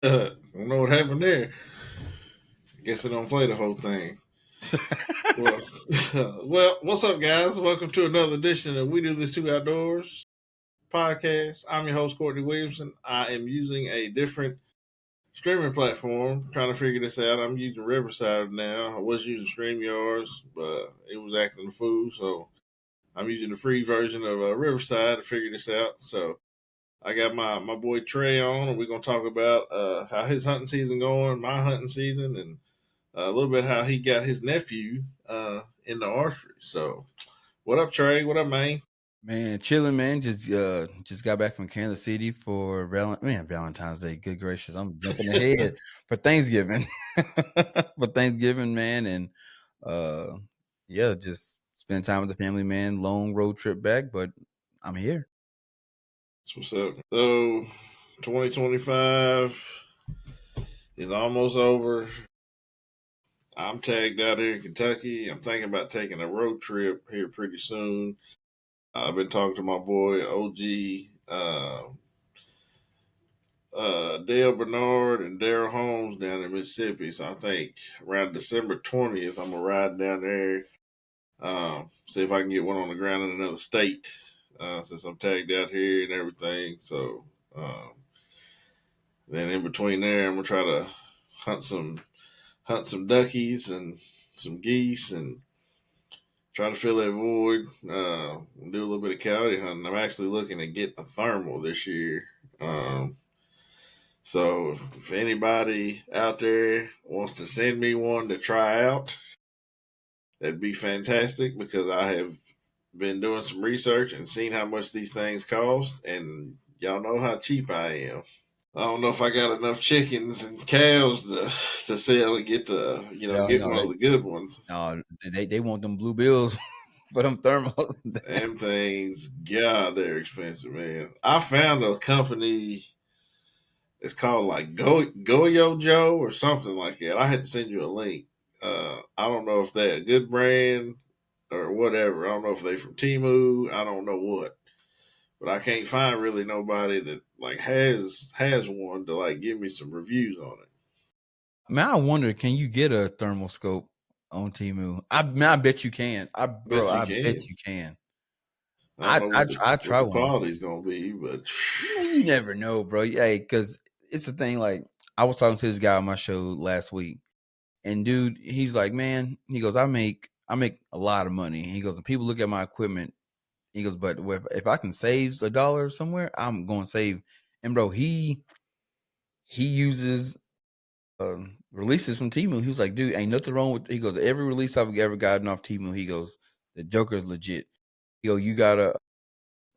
I don't know what happened there. Guess I don't play the whole thing. Well, well, what's up, guys? Welcome to another edition of We Do This Too Outdoors podcast. I'm your host, Courtney Williamson. I am using a different streaming platform, trying to figure this out. I'm using Riverside now. I was using StreamYards, but it was acting a fool, so I'm using the free version of Riverside to figure this out. So I got my boy Trey on, and we're gonna talk about how his hunting season going, my hunting season, and a little bit how he got his nephew in the archery. So, what up, Trey? What up, man? Man, chilling, man. Just got back from Kansas City for Valentine's Day. Good gracious, I'm jumping ahead for Thanksgiving. For Thanksgiving, man, and uh, yeah, just spend time with the family, man. Long road trip back, but I'm here. That's what's up. So, 2025 is almost over. I'm tagged out here in Kentucky. I'm thinking about taking a road trip here pretty soon. I've been talking to my boy OG Dale Bernard and Daryl Holmes down in Mississippi. So I think around December 20th, I'm gonna ride down there. See if I can get one on the ground in another state. Since I'm tagged out here and everything. So then in between there, I'm gonna try to hunt some duckies and some geese and try to fill that void. Do a little bit of coyote hunting. I'm actually looking to get a thermal this year. So if anybody out there wants to send me one to try out, that'd be fantastic because I have been doing some research and seen how much these things cost, and y'all know how cheap I am. I don't know if I got enough chickens and cows to sell and get to No, get no, one of the good ones. they want them blue bills for them thermals. Them things, God, they're expensive, man. I found a company. It's called like Goyo Joe or something like that. I had to send you a link. I don't know if they're a good brand or whatever. I don't know if they from Timu. I don't know what, but I can't find really nobody that like has one to like give me some reviews on it. Man, I wonder, can you get a thermal scope on Timu? I bet you can. Bet you I bet can. you can. I don't know I what try the one. quality's gonna be, but You never know, bro. Hey, because it's the thing. Like I was talking to this guy on my show last week, and dude, he's like, man, he goes, I make a lot of money. And he goes, and people look at my equipment. He goes, but if I can save $1 somewhere, I'm going to save. And bro, he uses releases from Timu. He was like, dude, ain't nothing wrong with. He goes, every release I've ever gotten off Timu, he goes, the Joker's legit. He goes, you gotta.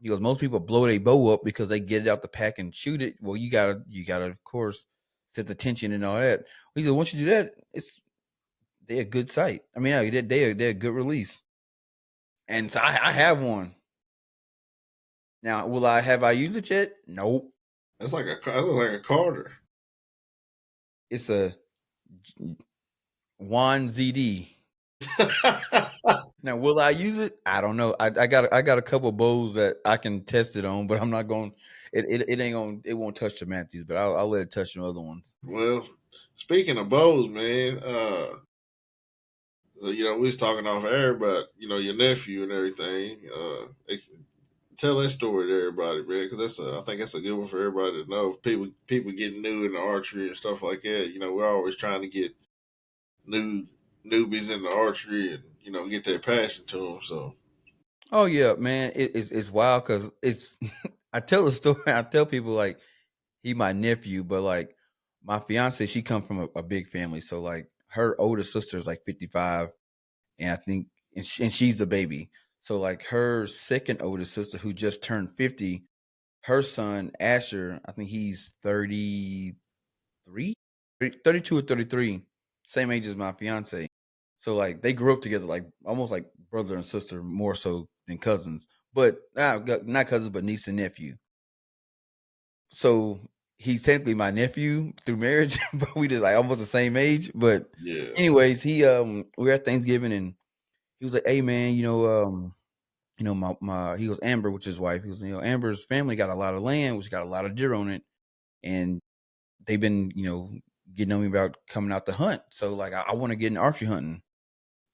He goes, most people blow their bow up because they get it out the pack and shoot it. Well, you gotta, of course, set the tension and all that. He said, once you do that, they're a good sight. I mean, they're a good release. And so I have one. Now, will I used it yet? Nope. that's like that looks like a Carter. It's a Juan ZD. Now, will I use it? I don't know. I got a couple bows that I can test it on, but I'm not going. It ain't going. It won't touch the Matthews, but I'll let it touch some other ones. Well, speaking of bows, man, so, we was talking off air about your nephew and everything. Tell that story to everybody, man, because I think that's a good one for everybody to know. If people getting new in the archery and stuff like that, we're always trying to get new newbies in the archery and get their passion to them. So Oh yeah, man, it's wild because it's. I tell the story. I tell people like he my nephew, but like my fiance, she come from a big family, so like her older sister is like 55, and I think and she's a baby. So like her second oldest sister who just turned 50, her son Asher, I think he's 33, 32 or 33, same age as my fiance. So like they grew up together, like almost like brother and sister, more so than cousins. But not cousins, but niece and nephew. So he's technically my nephew through marriage, but we just like almost the same age. But yeah, anyways, we were at Thanksgiving and he was like, "Hey man, my he goes Amber, which is his wife. He goes, Amber's family got a lot of land, which got a lot of deer on it, and they've been, getting on me about coming out to hunt. So like I want to get in archery hunting.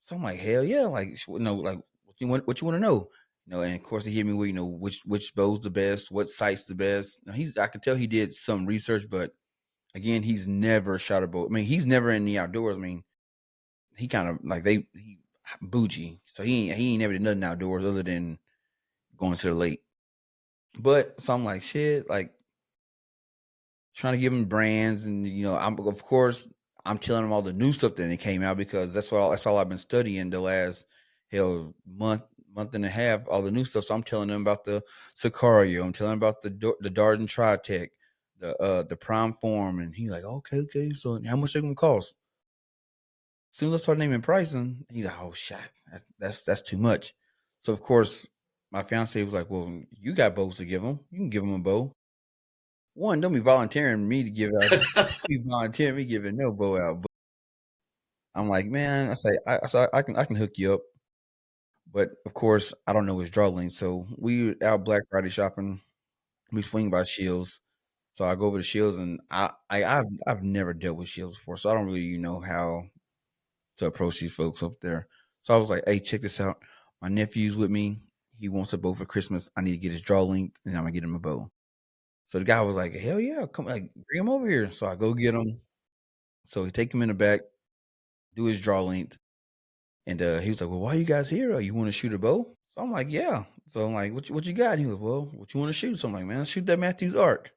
So I'm like, hell yeah, like like what you want to know? And of course he hit me with, which bow's the best, what site's the best. Now, I could tell he did some research, but again, he's never shot a bow. I mean, he's never in the outdoors. I mean, he kind of like he bougie. So he ain't never did nothing outdoors other than going to the lake. But so I'm like, shit, like trying to give him brands, and I'm of course I'm telling him all the new stuff that it came out because that's all I've been studying the last month and a half, all the new stuff. So I'm telling him about the Sicario, I'm telling him about the Darden Tritech, the Prime Form, and he's like, okay, so how much they gonna cost? As soon as I start naming pricing, he's like, oh shit, that's too much. So of course my fiance was like, well, you got bows to give him, you can give him a bow. One, don't be volunteering me to give out. Be volunteering me giving no bow out. But I'm like, man, I can hook you up. But of course, I don't know his draw length. So we out Black Friday shopping. We swing by Shields. So I go over to Shields, and I've never dealt with Shields before, so I don't really know how to approach these folks up there. So I was like, hey, check this out. My nephew's with me. He wants a bow for Christmas. I need to get his draw length, and I'm gonna get him a bow. So the guy was like, hell yeah, come like bring him over here. So I go get him. So he take him in the back, do his draw length, and he was like, "Well, why are you guys here? You want to shoot a bow?" So I'm like, "Yeah." So I'm like, "What you got?" And he was, "Well, what you want to shoot?" So I'm like, "Man, let's shoot that Matthews arc.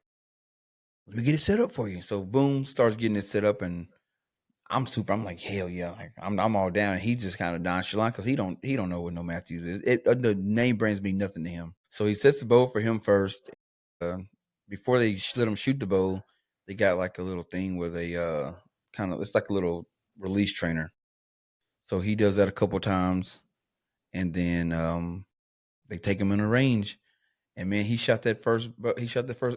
Let me get it set up for you." So boom, starts getting it set up, and I'm like, "Hell yeah!" Like I'm all down. And he just kind of nonchalant because he don't know what no Matthews is. The name brands mean nothing to him. So he sets the bow for him first. Uh, Before they let him shoot the bow, they got like a little thing where they kind of, it's like a little release trainer. So he does that a couple times, and then they take him in a range. And man, he shot that first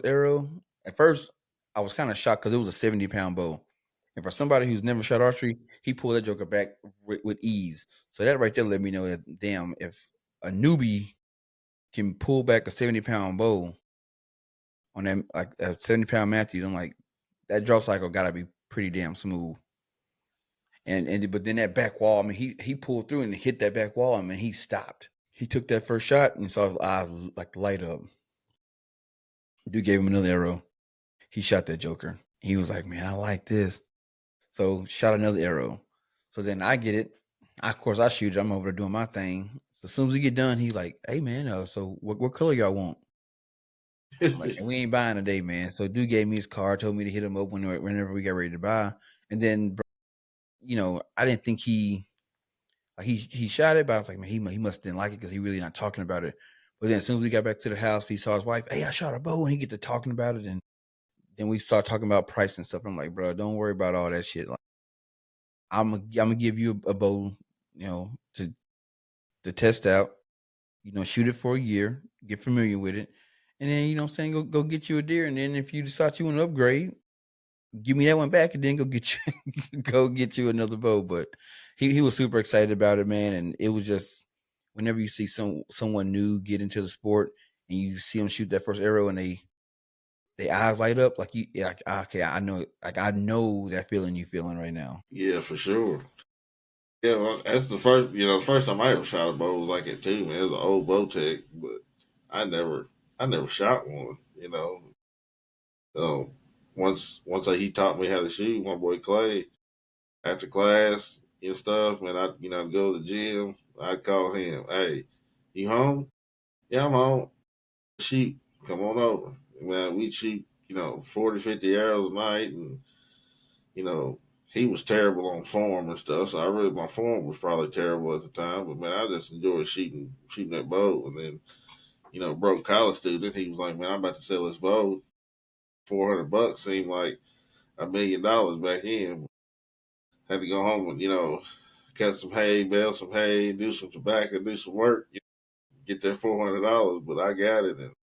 arrow. At first, I was kind of shocked because it was a 70-pound bow. And for somebody who's never shot archery, he pulled that joker back with ease. So that right there let me know that damn, if a newbie can pull back a 70-pound bow on that, like a 70-pound Matthews, I'm like, that draw cycle gotta be pretty damn smooth. And but then that back wall, I mean, he pulled through and hit that back wall. I mean, he stopped. He took that first shot and saw his eyes like light up. Dude gave him another arrow. He shot that joker. He was like, "Man, I like this." So shot another arrow. So then I get it. Of course, I shoot it. I'm over there doing my thing. So as soon as we get done, he's like, "Hey man, so what color y'all want?" I'm like, "Man, we ain't buying today, man." So dude gave me his card, told me to hit him up whenever we got ready to buy. And then, I didn't think like he shot it, but I was like, man, he must didn't like it because he really not talking about it. But then as soon as we got back to the house, he saw his wife. Hey, I shot a bow, and he get to talking about it, and then we start talking about price and stuff. I'm like, bro, don't worry about all that shit. Like, I'm gonna give you a bow, to test out. Shoot it for a year, get familiar with it, and then what I'm saying, go get you a deer, and then if you decide you want to upgrade, give me that one back, and then go get you go get you another bow. But he was super excited about it, man, and it was just whenever you see someone new get into the sport and you see them shoot that first arrow and they eyes light up like you yeah, like, okay, I know that feeling you feeling right now. Yeah, for sure. Yeah, well, that's the first time I ever shot a bow was like it too, man. It was an old bow tech, but I never, I never shot one. So once he taught me how to shoot, my boy Clay, after class and stuff, man, I go to the gym. I'd call him, hey, you home? Yeah, I'm home. Shoot, come on over. Man, we'd shoot 40, 50 arrows a night, and you know, he was terrible on form and stuff. So my form was probably terrible at the time. But man, I just enjoyed shooting that bow. And then, broke college student. He was like, man, I'm about to sell this bow. $400 seemed like $1 million back in. Had to go home and cut some hay, bale some hay, do some tobacco, do some work, get that $400. But I got it, and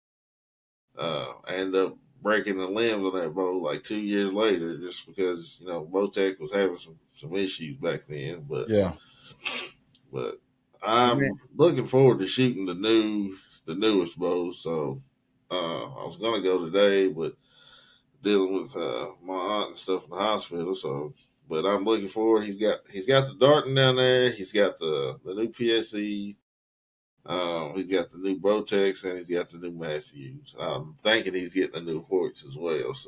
I ended up breaking the limbs on that boat like 2 years later, just because Bowtech was having some issues back then. Yeah. But But man, I'm looking forward to shooting the newest bow. So I was gonna go today, but dealing with my aunt and stuff in the hospital. So, but I'm looking forward. He's got the Darton down there. He's got the new PSE. He's got the new Botex and he's got the new Matthews. I'm thinking he's getting the new Hoyts as well. So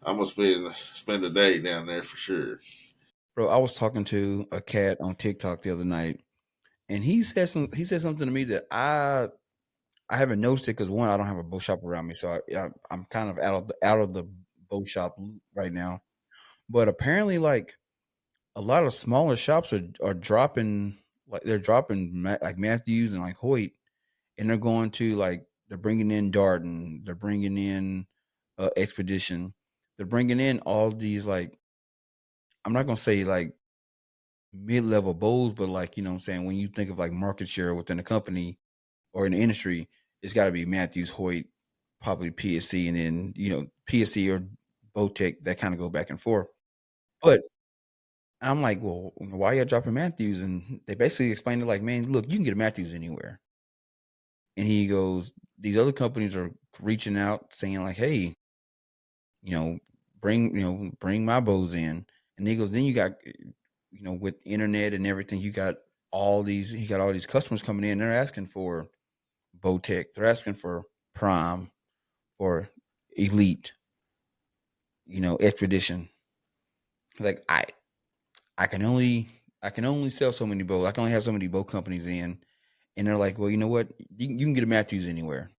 I'm gonna spend the day down there for sure. Bro, I was talking to a cat on TikTok the other night, and he said something to me that I haven't noticed it because one, I don't have a bow shop around me, so I'm kind of out of the bow shop loop right now. But apparently, like a lot of smaller shops are dropping, like they're dropping like Matthews and like Hoyt, and they're going to like they're bringing in Darden, they're bringing in Expedition, they're bringing in all these like I'm not gonna say like mid level bows, but like you know what I'm saying when you think of like market share within a company or in the industry, it's got to be Matthews, Hoyt, probably PSC, and then PSC or Bowtech that kind of go back and forth. But I'm like, well, why y'all dropping Matthews? And they basically explained it like, man, look, you can get a Matthews anywhere. And he goes, these other companies are reaching out saying like, hey, you know, bring my bows in. And he goes, then you got, with internet and everything, he got all these customers coming in. They're asking for Bowtech. They're asking for Prime or Elite, Expedition. Like I can only sell so many bows. I can only have so many boat companies in, and they're like, well, you know what? You can get a Matthews anywhere,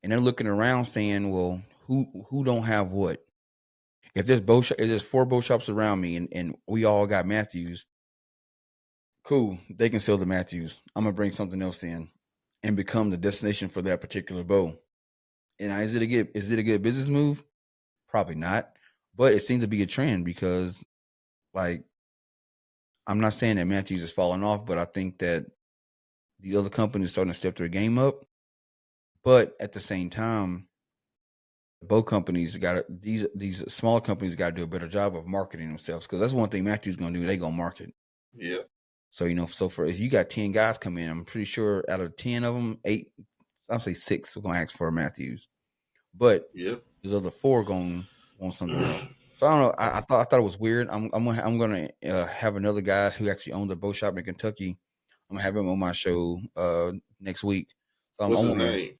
and they're looking around saying, well, who don't have what? If there's four boat shops around me, and we all got Matthews, cool. They can sell the Matthews. I'm gonna bring something else in, and become the destination for that particular bow. And is it a good business move? Probably not, but it seems to be a trend because, like, I'm not saying that Matthews is falling off, but I think that the other companies starting to step their game up. But at the same time, both companies got these smaller companies got to do a better job of marketing themselves because that's one thing Matthews going to do. They going to market. Yeah. So so for if you got 10 guys come in, I'm pretty sure out of 10 of them, eight, I'll say six are going to ask for Matthews, but Yeah. there's other four going to want something else. So I don't know. I thought it was weird. I'm gonna have another guy who actually owns a bow shop in Kentucky. I'm gonna have him on my show next week. So What's I his want name?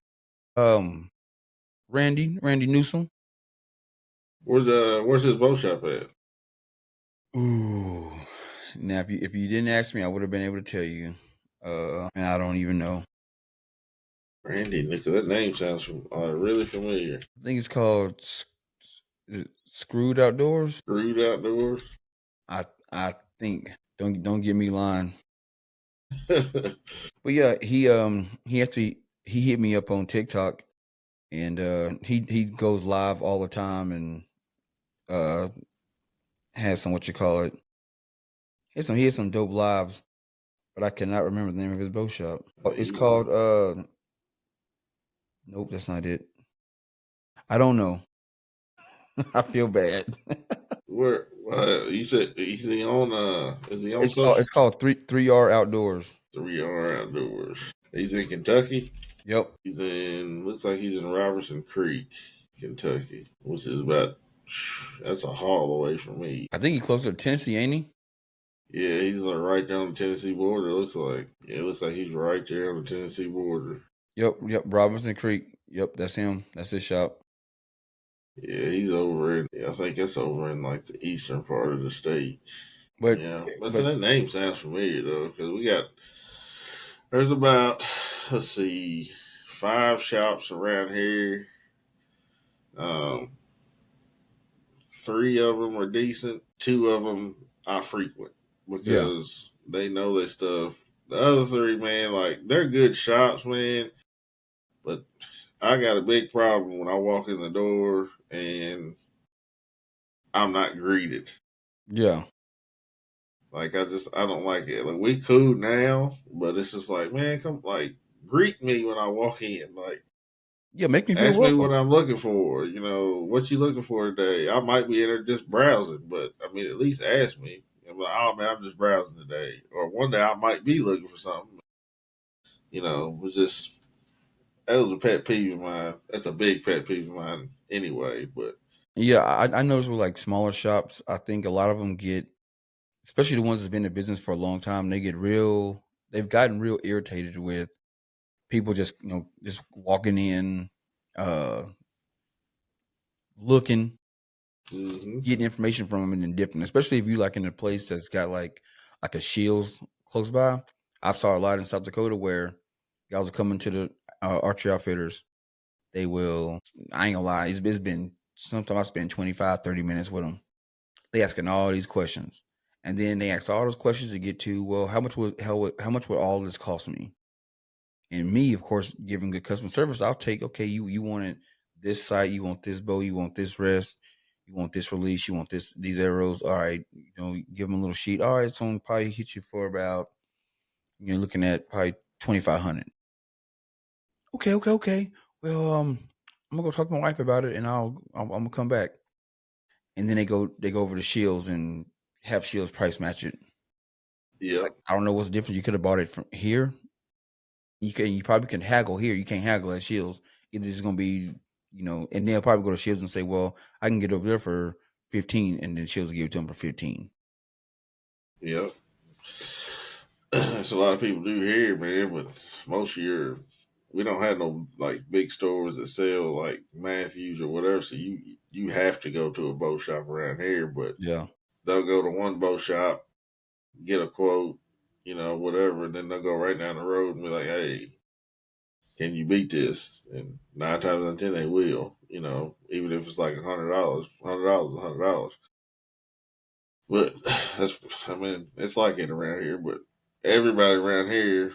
to Randy Newsom. Where's his bow shop at? Ooh. Now if you didn't ask me, I would have been able to tell you. And I don't even know. Randy Nichols. That name sounds really familiar. I think it's called is it Screwed Outdoors. Screwed Outdoors. I I think don't get me lying. But yeah, he hit me up on TikTok and he goes live all the time and uh has some what you call it. He has some dope lives, but I cannot remember the name of his bow shop. It's called nope, that's not it. I don't know. I feel bad. Where you said is he on It's social? called 3R Outdoors. 3R Outdoors. He's in Kentucky. Yep. Looks like he's in Robertson Creek, Kentucky, which is about, that's a haul away from me. I think he's closer to Tennessee, ain't he? Yeah, he's like right down the Tennessee border. It looks like he's right there on the Tennessee border. Yep. Robinson Creek. Yep, that's him. That's his shop. Yeah, he's over in. Yeah, I think that's over in like the eastern part of the state. But Yeah, but so but that name sounds familiar though, because there's about, let's see, 5 shops around here. Um, 3 of them are decent. 2 of them I frequent yeah. because they know their stuff. The other 3, man, like they're good shops, man. But I got a big problem when I walk in the door and I'm not greeted. Yeah. Like I don't like it. Like we cool now, but it's just like, man, come like greet me when I walk in. Like Yeah, make me feel ask me what welcome. I'm looking for. What you looking for today? I might be in there just browsing, but I mean, at least ask me. I'm like, oh man, I'm just browsing today. Or one day I might be looking for something. Was just that was a pet peeve of mine. That's a big pet peeve of mine anyway. But Yeah, I noticed with like smaller shops, I think a lot of them get, especially the ones that's been in business for a long time, they've gotten real irritated with people just just walking in, uh, looking, hmm getting information from them and then dipping. Especially if you like in a place that's got like a Shields close by. I've saw a lot in South Dakota where guys are coming to the archery outfitters. They will. I ain't gonna lie. It's been sometimes I spend 25, 30 minutes with them. They asking all these questions, and then they ask all those questions to get to, well, how much would all this cost me? And me, of course, giving good customer service, I'll take, okay, you wanted this sight, you want this bow, you want this rest, you want this release, you want these arrows. All right, give them a little sheet. All right, it's gonna probably hit you for about, you're looking at probably 2,500. Okay, okay, okay. Well, I'm gonna go talk to my wife about it, and I'm gonna come back. And then they go over to Shields and have Shields price match it. Like, yep, I don't know what's the difference. You could have bought it from here. You probably can haggle here. You can't haggle at Shields. Either it's gonna be, and they'll probably go to Shields and say, well, I can get over there for 15, and then Shields will give it to them for 15. yep. That's a lot of people do here, man. But most of we don't have no like big stores that sell like Matthews or whatever. So you have to go to a bow shop around here. But Yeah, they'll go to one bow shop, get a quote, whatever, and then they'll go right down the road and be like, "Hey, can you beat this?" And 9 times out of 10, they will. Even if it's like $100, $100, $100. But I mean, it's like it around here. But everybody around here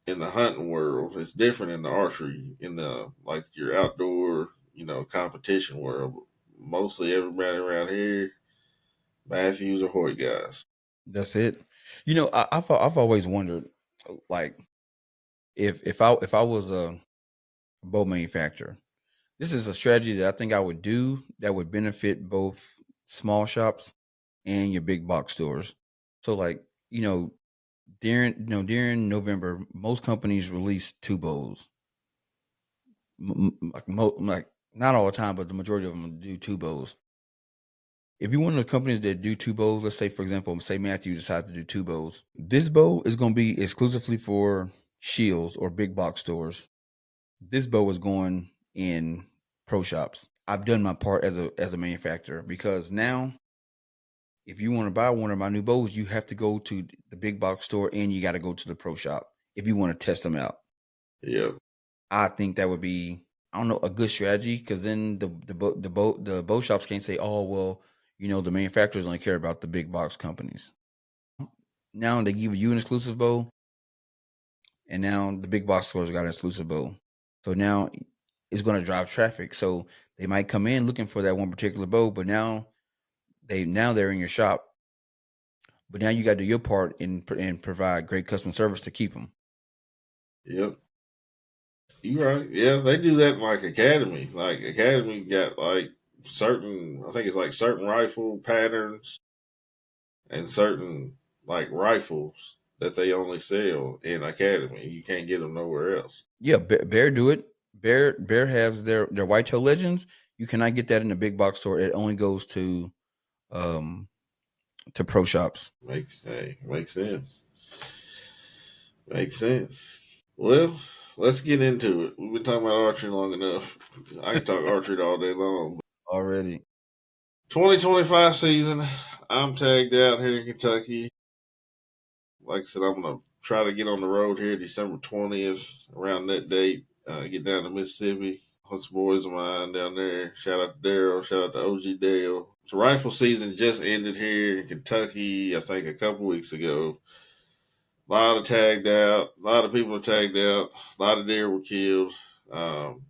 in the hunting world, it's different in the archery, in the like your outdoor, competition world. Mostly everybody around here, Matthews or Hoyt guys. that's it. I've always wondered, like, if I was a bow manufacturer, this is a strategy that I think I would do that would benefit both small shops and your big box stores. So, like, you know, during November, most companies release two bows. Like, not all the time, but the majority of them do two bows. If you're one of the companies that do two bows, let's say, for example, say Matthew decides to do two bows. This bow is going to be exclusively for Shields or big box stores. This bow is going in pro shops. I've done my part as a manufacturer, because now if you want to buy one of my new bows, you have to go to the big box store and you got to go to the pro shop if you want to test them out. Yep, I think that would be, I don't know, a good strategy, because then the bow shops can't say, oh well, the manufacturers only care about the big box companies. Now they give you an exclusive bow, and now the big box stores got an exclusive bow. So now it's going to drive traffic. So they might come in looking for that one particular bow, but now they're in your shop. But now you got to do your part and provide great customer service to keep them. yep. You right. Yeah, they do that in like Academy. Like Academy got like certain, I think it's like certain rifle patterns and certain like rifles that they only sell in Academy. You can't get them nowhere else. Yeah, Bear do it. Bear has their whitetail legends. You cannot get that in the big box store. It only goes um to pro shops. Makes sense. Makes sense. Well, let's get into it. We've been talking about archery long enough. I can talk archery all day long. Already. 2025 season. I'm tagged out here in Kentucky. Like I said, I'm gonna try to get on the road here December 20th, around that date. Get down to Mississippi. Some boys of mine down there. Shout out to Daryl. Shout out to OG Dale. So rifle season just ended here in Kentucky. I think a couple weeks ago. A lot of tagged out. A lot of people are tagged out. A lot of deer were killed. Um,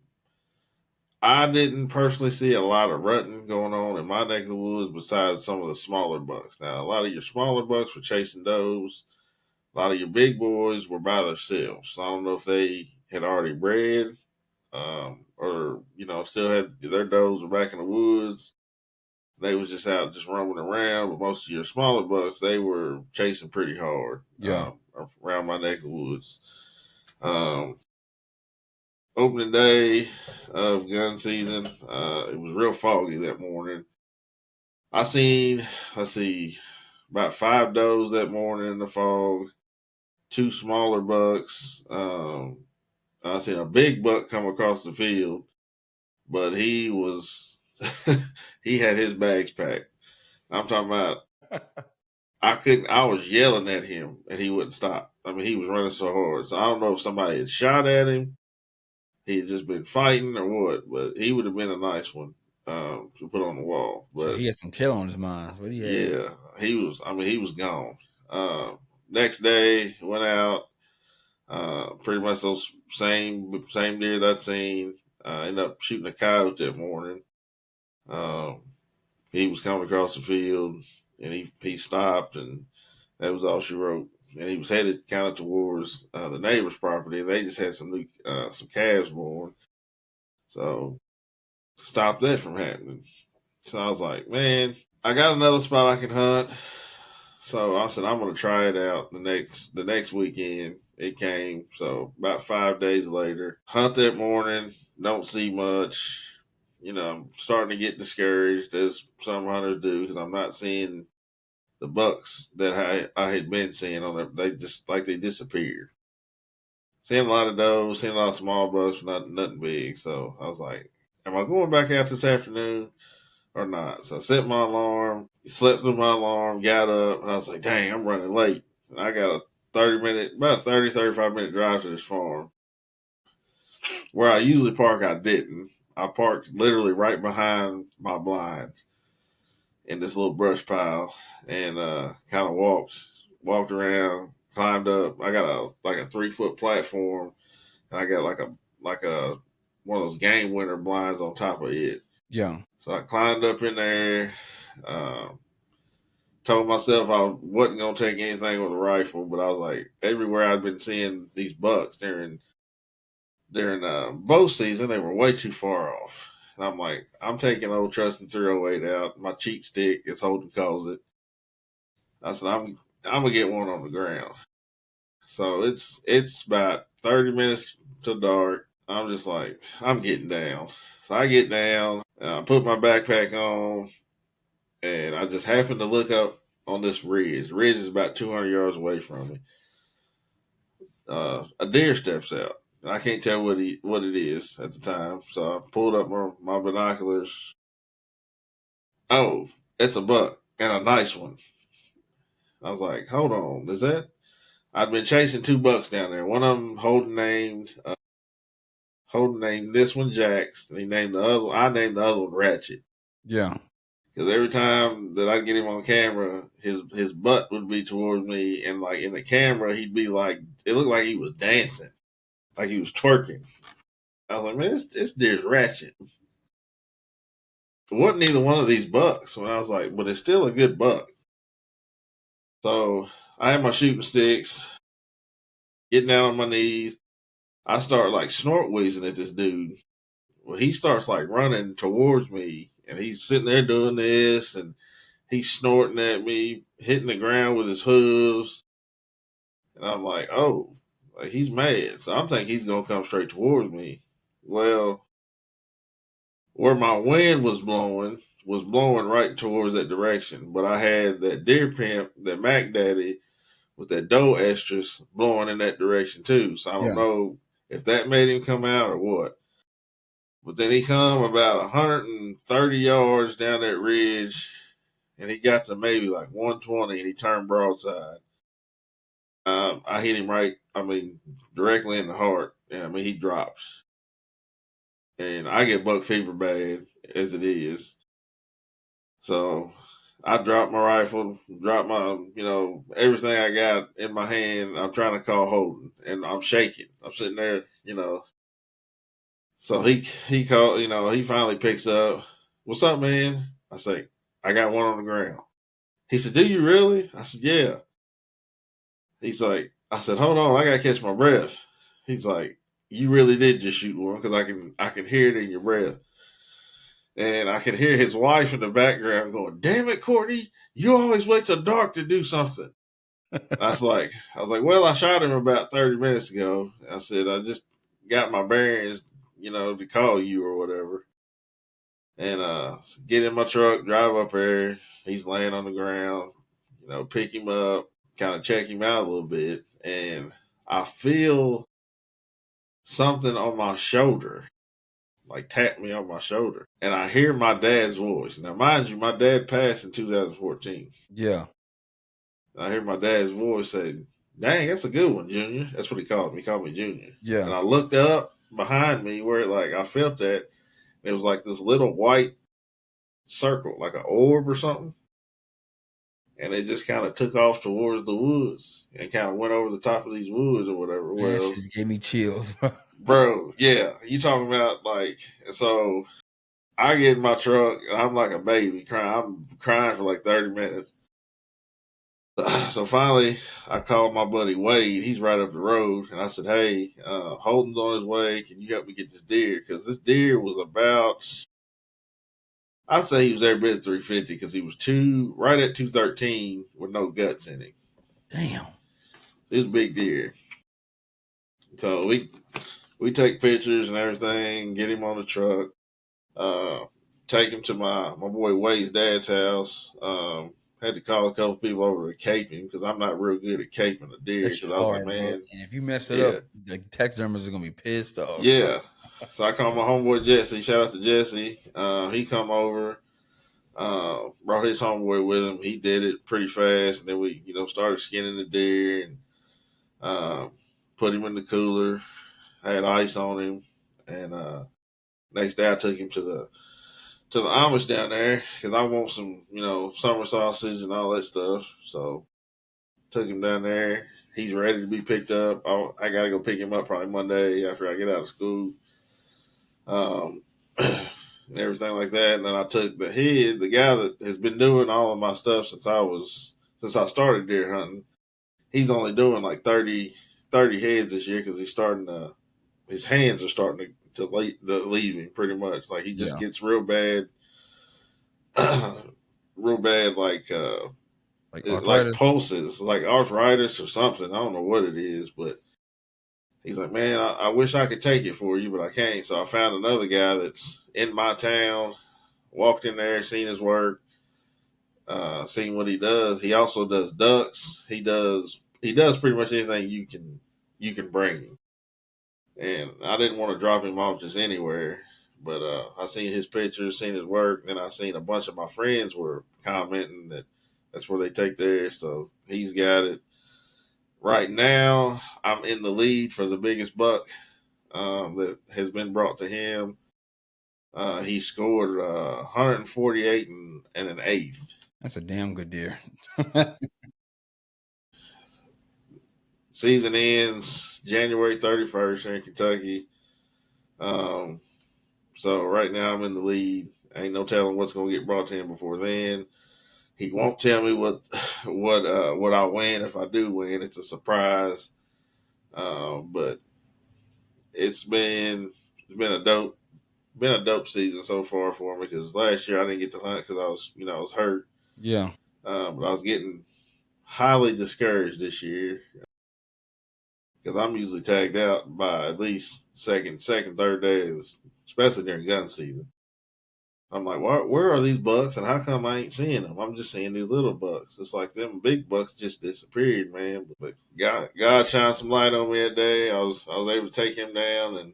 I didn't personally see a lot of rutting going on in my neck of the woods besides some of the smaller bucks. Now, a lot of your smaller bucks were chasing does. A lot of your big boys were by themselves. So I don't know if they had already bred, or still had their does were back in the woods. They was just out just roaming around. But most of your smaller bucks, they were chasing pretty hard Yeah. around my neck of the woods. Um, opening day of gun season. It was real foggy that morning. I seen, let's see, about 5 does that morning in the fog, 2 smaller bucks. I seen a big buck come across the field, but he was he had his bags packed. I'm talking about I was yelling at him and he wouldn't stop. I mean, he was running so hard. So I don't know if somebody had shot at him, he had just been fighting or what, but he would have been a nice one to put on the wall. So But he had some tail on his mind. What do you have? yeah, he was gone. Uh, Next day, went out, pretty much those same deer that I'd seen. Ended up shooting a coyote that morning. Um, he was coming across the field and he stopped, and that was all she wrote. And he was headed kind of towards the neighbor's property. They just had some calves born, so stop that from happening. So I was like, man, I got another spot I can hunt. So I said I'm gonna try it out the next weekend. It came, so about 5 days later, hunt that morning, don't see much. I'm starting to get discouraged as some hunters do because I'm not seeing the bucks that I had been seeing on them. They just like they disappeared. Seeing a lot of does, seeing a lot of small bucks, but nothing big. So I was like, am I going back out this afternoon or not? So I set my alarm, slept through my alarm, got up, and I was like, dang, I'm running late. And I got about a 35 minute drive to this farm. Where I usually park, I didn't. I parked literally right behind my blind in this little brush pile and kind of walked around, climbed up. I got a 3 foot platform, and I got like a one of those game winner blinds on top of it. Yeah. So I climbed up in there. Um, Told myself I wasn't gonna take anything with a rifle, but I was like, everywhere I'd been seeing these bucks during bow season, they were way too far off. And I'm like, I'm taking old trusty 308 out. My cheat stick, as Holden calls it. I said, I'm gonna get one on the ground. So it's about 30 minutes to dark. I'm just like, I'm getting down. So I get down and I put my backpack on, and I just happen to look up on this ridge. The ridge is about 200 yards away from me. A deer steps out. And I can't tell what it is at the time. So I pulled up my binoculars. Oh, it's a buck and a nice one. I was like, hold on, is that? I'd been chasing 2 bucks down there. One of them Holden named this one Jax, and he named the other one. I named the other one Ratchet. Yeah. Because every time that I'd get him on camera, his butt would be towards me, and like in the camera, he'd be like, it looked like he was dancing, like he was twerking. I was like, man, this deer's Ratchet. It wasn't either one of these bucks. When I was like, but it's still a good buck. So I had my shooting sticks, getting down on my knees. I start like snort wheezing at this dude. Well, he starts like running towards me, and he's sitting there doing this, and he's snorting at me, hitting the ground with his hooves. And I'm like, oh, like he's mad. So I'm thinking he's gonna come straight towards me. Well, where my wind was blowing right towards that direction. But I had that deer pimp, that Mac Daddy, with that doe estrus blowing in that direction too. So I don't Yeah. know if that made him come out or what. But then he come about 130 yards down that ridge, and he got to maybe like 120, and he turned broadside. I hit him right, directly in the heart, and he drops. And I get buck fever bad as it is. So I dropped my rifle, dropped my, everything I got in my hand. I'm trying to call Holden, and I'm shaking. I'm sitting there. So he called, he finally picks up. What's up, man? I say, I got one on the ground. He said, do you really? I said, yeah. He's like, I said, hold on, I gotta catch my breath. He's like, you really did just shoot one because I can hear it in your breath. And I can hear his wife in the background going, damn it, Courtney, you always wait till dark to do something. I was like, well, I shot him about 30 minutes ago. I said, I just got my bearings, to call you or whatever. And get in my truck, drive up there. He's laying on the ground, pick him up, kind of check him out a little bit. And I feel something on my shoulder, like tap me on my shoulder. And I hear my dad's voice. Now, mind you, my dad passed in 2014. Yeah. I hear my dad's voice say, "Dang, that's a good one, Junior." That's what he called me. He called me Junior. Yeah. And I looked up behind me where I felt that. It was like this little white circle, like an orb or something. And it just kind of took off towards the woods and kind of went over the top of these woods or whatever. Man, that Well, shit gave me chills. bro, yeah, you talking about like, and so I get in my truck and I'm like a baby crying. I'm crying for like 30 minutes. So finally, I called my buddy Wade. He's right up the road, and I said, "Hey, Holden's on his way. Can you help me get this deer? Because this deer was about, I'd say he was every bit at 350 because he was right at 213 with no guts in him. Damn. It was a big deer. So we take pictures and everything, get him on the truck, take him to my boy Wade's dad's house. Had to call a couple people over to cape him because I'm not real good at caping a deer That shit because I was like, hard, bro. man, And if you mess it yeah, up, the taxidermists are gonna be pissed off. yeah. So I called my homeboy Jesse. Shout out to Jesse. He come over, brought his homeboy with him. He did it pretty fast, and then we, started skinning the deer and put him in the cooler. Had ice on him, and next day I took him to the Amish down there because I want some, summer sausage and all that stuff. So took him down there. He's ready to be picked up. I got to go pick him up probably Monday after I get out of school. And everything like that. And then I took the guy that has been doing all of my stuff since I started deer hunting. He's only doing like 30 heads this year because his hands are starting to leave him pretty much. Like he just gets real bad, like pulses, like arthritis or something. I don't know what it is, but he's like, man, I wish I could take it for you, but I can't. So I found another guy that's in my town, walked in there, seen his work, seen what he does. He also does ducks. He does pretty much anything you can bring him. And I didn't want to drop him off just anywhere. But I seen his pictures, seen his work, and I seen a bunch of my friends were commenting that that's where they take theirs. So he's got it. Right now, I'm in the lead for the biggest buck that has been brought to him. He scored 148 and an eighth. That's a damn good deer. Season ends January 31st here in Kentucky. So right now I'm in the lead. Ain't no telling what's going to get brought to him before then. He won't tell me what I win if I do win. It's a surprise. But it's been a dope season so far for me because last year I didn't get to hunt because I was hurt. Yeah. But I was getting highly discouraged this year because I'm usually tagged out by at least second, third days, especially during gun season. I'm like, where are these bucks, and how come I ain't seeing them? I'm just seeing these little bucks. It's like them big bucks just disappeared, man. But God shined some light on me that day. I was able to take him down and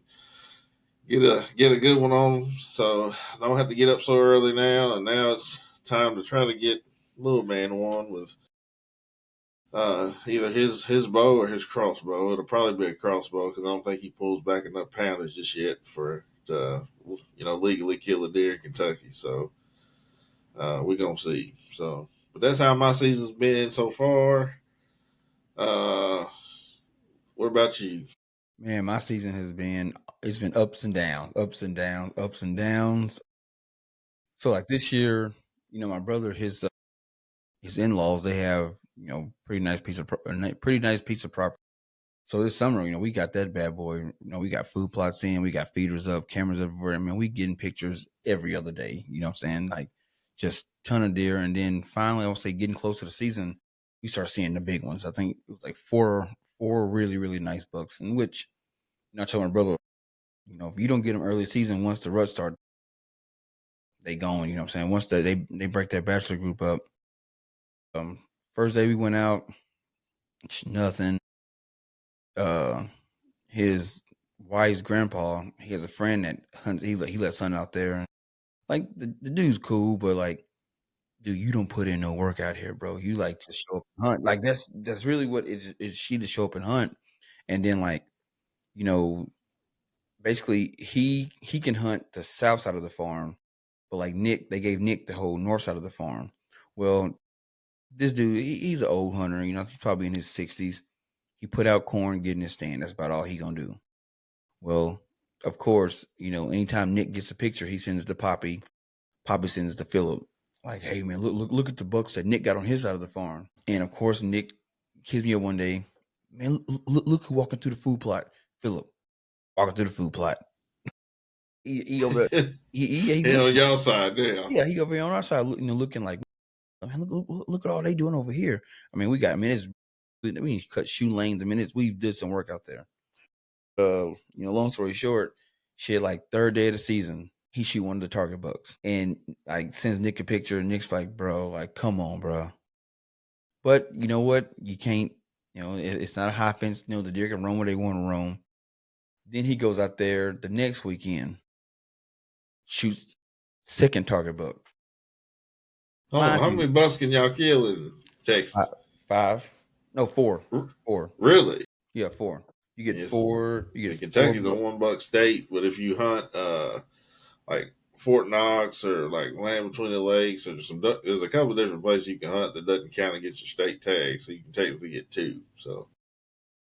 get a good one on him. So I don't have to get up so early now, and now it's time to try to get little man one with either his bow or his crossbow. It'll probably be a crossbow because I don't think he pulls back enough poundage just yet for to legally kill a deer in Kentucky. So we're gonna see. So, but that's how my season's been so far. What about you? Man, my season has been ups and downs, ups and downs, ups and downs. So like this year, my brother, his in-laws, they have pretty nice piece of property. So this summer, we got that bad boy. We got food plots in, we got feeders up, cameras everywhere. I mean, we getting pictures every other day. You know what I'm saying? Like just ton of deer. And then finally, I would say getting close to the season, you start seeing the big ones. I think it was like four really, really nice bucks. In which I told my brother, if you don't get them early season, once the rut starts, they going. You know what I'm saying? Once they break that bachelor group up. First day we went out, nothing. Uh, his wife's grandpa, he has a friend that hunts. He lets hunt out there, and like the dude's cool, but like, dude, you don't put in no work out here, bro. You like to show up and hunt. Like that's really what is she to show up and hunt, and then like you know basically he can hunt the south side of the farm, but like they gave Nick the whole north side of the farm. Well, this dude, he's an old hunter. He's probably in his 60s. He put out corn, get in his stand. That's about all he gonna do. Well, of course, anytime Nick gets a picture, he sends to Poppy. Poppy sends to Philip. Like, hey man, look at the bucks that Nick got on his side of the farm. And of course, Nick hits me up one day. Man, look who walking through the food plot. Philip walking through the food plot. He over He on y'all side now. yeah, he over here on our side, looking like, man, look at all they doing over here. I mean, we cut shoe lanes. I mean, we did some work out there. Long story short, shit, like third day of the season, he shoot one of the target bucks, and like sends Nick a picture. Nick's like, bro, like, come on, bro. But you know what? You can't. It's not a high fence. The deer can roam where they want to roam. Then he goes out there the next weekend, shoots second target buck. Hold on, how many bucks can y'all kill in Texas? Five. No, four. Four. Really? Yeah, four. You get four. You get Kentucky's a $1 state, but if you hunt like Fort Knox or like Land Between the Lakes, or there's a couple of different places you can hunt that doesn't count against your state tag, so you can technically get two. So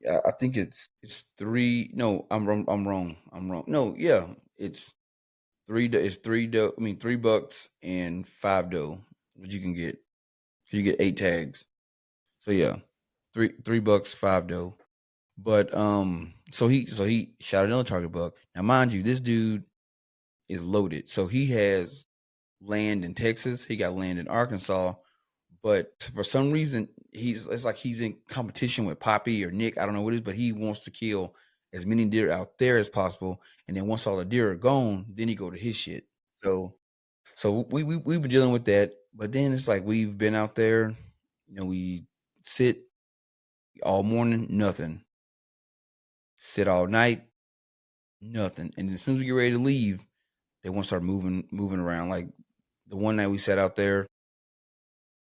yeah, I think it's three. No, I'm wrong. I'm wrong. No, yeah, it's three. It's three doe. I mean, $3 and 5 doe. What you can get? You get 8 tags. So yeah, $3, 5 doe. But so he shot another target buck. Now, mind you, this dude is loaded. So he has land in Texas. He got land in Arkansas. But for some reason, it's like he's in competition with Poppy or Nick. I don't know what it is, but he wants to kill as many deer out there as possible. And then once all the deer are gone, then he go to his shit. So we've been dealing with that. But then it's like we've been out there, we sit all morning, nothing. Sit all night, nothing. And as soon as we get ready to leave, they want to start moving around. Like the one night we sat out there,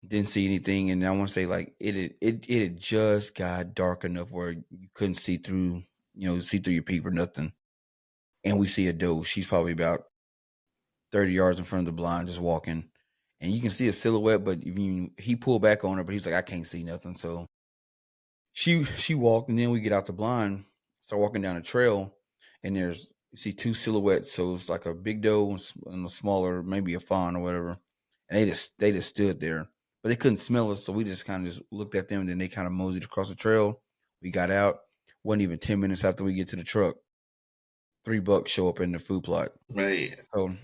didn't see anything, and I want to say like it had just got dark enough where you couldn't see through, see through your peep or nothing. And we see a doe. She's probably about 30 yards in front of the blind, just walking, and you can see a silhouette. But he pulled back on her, but he's like, I can't see nothing. So she walked, and then we get out the blind, start walking down the trail, and you see two silhouettes. So it's like a big doe and a smaller, maybe a fawn or whatever, and they just stood there. But they couldn't smell us, so we just kind of just looked at them, and then they kind of moseyed across the trail. We got out. Wasn't even 10 minutes after we get to the truck, $3 show up in the food plot. Man. So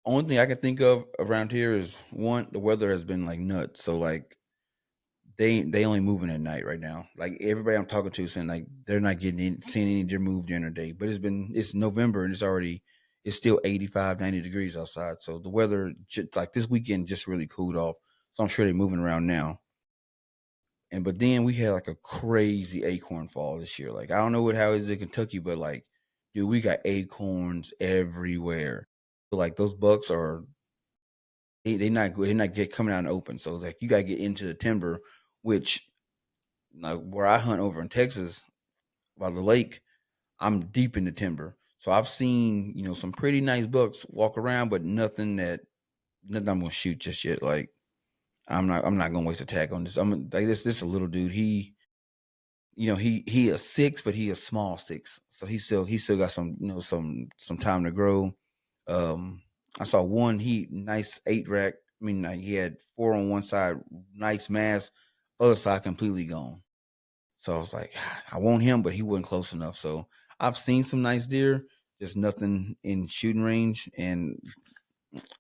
only thing I can think of around here is one, the weather has been like nuts. So like they only moving at night right now. Like everybody I'm talking to saying like they're not seeing any deer move during the day. But it's November and it's still 85, 90 degrees outside. So the weather like this weekend just really cooled off. So I'm sure they're moving around now. But then we had like a crazy acorn fall this year. Like I don't know how it is in Kentucky, but like, dude, we got acorns everywhere. So like those bucks are they not good. They're not get coming out in the open. So like you gotta get into the timber, which like where I hunt over in Texas by the lake, I'm deep in the timber. So I've seen, some pretty nice bucks walk around, but nothing I'm gonna shoot just yet. Like I'm not gonna waste a tag on this. I'm like this a little dude. He a 6, but he a small 6. So he still got some, some time to grow. I saw one, he nice 8 rack. I mean, like, he had 4 on one side, nice mass, other side completely gone. So I was like, I want him, but he wasn't close enough. So I've seen some nice deer, just nothing in shooting range. And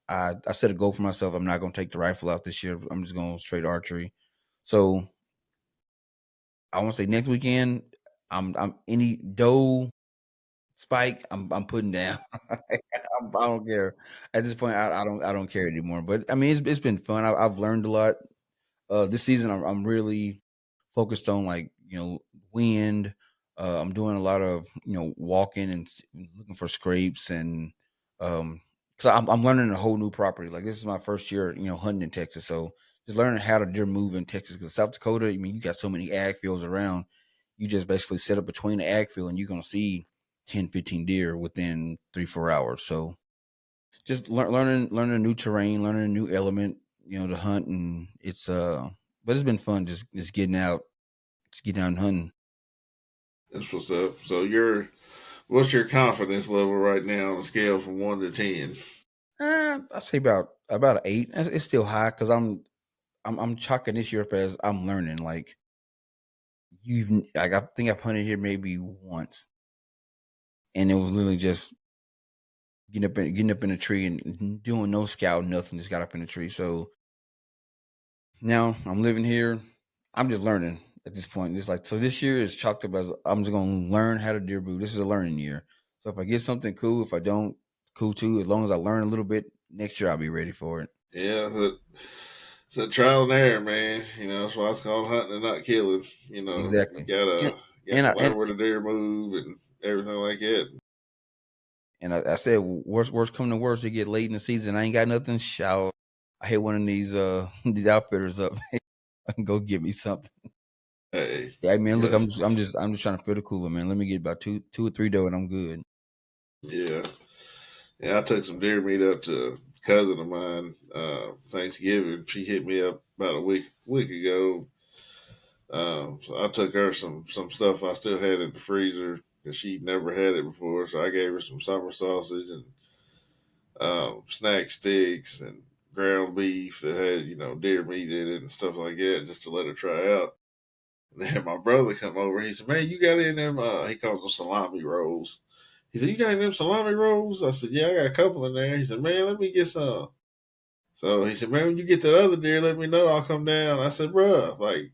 I set a goal for myself. I'm not gonna take the rifle out this year. I'm just going straight archery. So I want to say next weekend, I'm any doe Spike, I'm putting down. I don't care at this point. I don't care anymore. But I mean, it's been fun. I've learned a lot. This season, I'm really focused on like wind. I'm doing a lot of walking and looking for scrapes and because I'm learning a whole new property. Like this is my first year hunting in Texas, so just learning how to deer move in Texas. Because South Dakota, I mean, you got so many ag fields around. You just basically set up between the ag field, and you're gonna see 10, 15 deer within 3-4 hours. So just learning a new terrain, learning a new element, to hunt, and but it's been fun just getting out, just getting out and hunting. That's what's up. So what's your confidence level right now on a scale from 1 to 10? I say about an 8. It's still high because I'm chalking this year up as I'm learning. Like I think I've hunted here maybe once, and it was literally just getting up in a tree and doing no scout, nothing. Just got up in the tree. So now I'm living here. I'm just learning at this point. It's like so this year is chalked up as I'm just gonna learn how to deer boot. This is a learning year. So if I get something cool, if I don't, cool too. As long as I learn a little bit, next year I'll be ready for it. Yeah, it's a trial and error, man. That's why it's called hunting and not killing. You Exactly. gotta And you and got I to and, learn where the deer move and everything like that. and I said worst come to worst, it get late in the season. I ain't got nothing. Shout. I hit one of these these outfitters up and go get me something. Hey, Yeah, man. Look, yeah, I'm just trying to fill the cooler, man. Let me get about two or three dough, and I'm good. yeah, yeah. I took some deer meat up to a cousin of mine Thanksgiving. She hit me up about a week ago. So I took her some stuff I still had in the freezer because she'd never had it before. So I gave her some summer sausage and snack sticks and ground beef that had deer meat in it and stuff like that, just to let her try out. And then my brother come over. He said, "Man, you got in them?" He calls them salami rolls. He said, "You got in them salami rolls?" I said, "Yeah, I got a couple in there." He said, "Man, let me get some." So he said, "Man, when you get that other deer, let me know. I'll come down." I said, "Bruh, like."